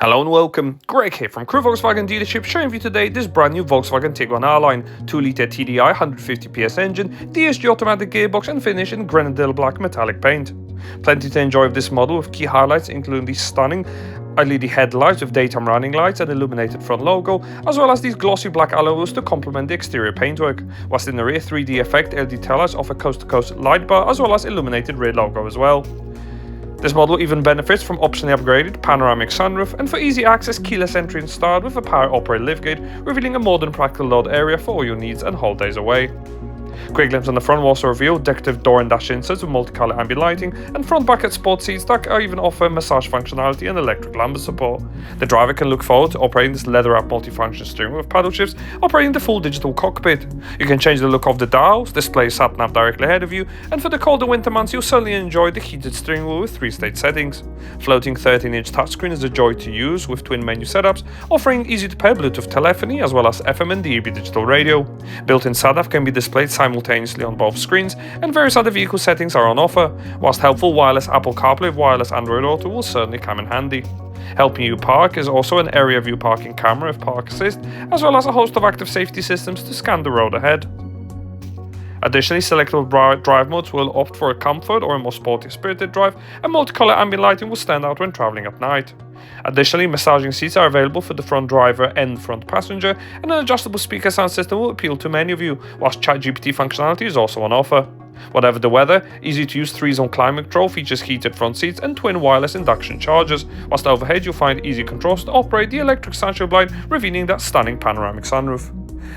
Hello and welcome, Greg here from Crew Volkswagen dealership, showing you today this brand new Volkswagen Tiguan R-Line, 2-litre TDI 150 PS engine, DSG automatic gearbox and finish in Grenadilla black metallic paint. Plenty to enjoy with this model, with key highlights including these stunning LED headlights with daytime running lights and illuminated front logo, as well as these glossy black alloy wheels to complement the exterior paintwork, whilst in the rear 3D effect LED taillights offer coast-to-coast light bar as well as illuminated rear logo as well. This model even benefits from optionally upgraded panoramic sunroof, and for easy access, keyless entry and start with a power operated liftgate, revealing a modern practical load area for all your needs and holidays away. Quick glimpse on the front will also reveal decorative door and dash inserts with multicolour ambient lighting, and front bucket sport seats that even offer massage functionality and electric lumbar support. The driver can look forward to operating this leather-wrapped multifunction steering wheel with paddle shifts, operating the full digital cockpit. You can change the look of the dials, display sat-nav directly ahead of you, and for the colder winter months you'll certainly enjoy the heated steering wheel with 3-state settings. Floating 13-inch touchscreen is a joy to use with twin menu setups, offering easy-to-pair Bluetooth telephony as well as FM and DAB digital radio. Built-in sat-nav can be displayed simultaneously on both screens, and various other vehicle settings are on offer, whilst helpful wireless Apple CarPlay with wireless Android Auto will certainly come in handy. Helping you park is also an area view parking camera with park assist, as well as a host of active safety systems to scan the road ahead. Additionally, selectable drive modes will opt for a comfort or a more sporty spirited drive, and multicolor ambient lighting will stand out when traveling at night. Additionally, massaging seats are available for the front driver and front passenger, and an adjustable speaker sound system will appeal to many of you, whilst ChatGPT functionality is also on offer. Whatever the weather, easy to use 3-zone climate control features heated front seats and twin wireless induction chargers, whilst overhead you'll find easy controls to operate the electric sunshade blind, revealing that stunning panoramic sunroof.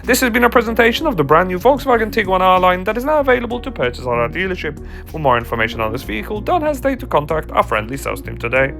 This has been a presentation of the brand new Volkswagen Tiguan R-Line that is now available to purchase at our dealership. For more information on this vehicle, don't hesitate to contact our friendly sales team today.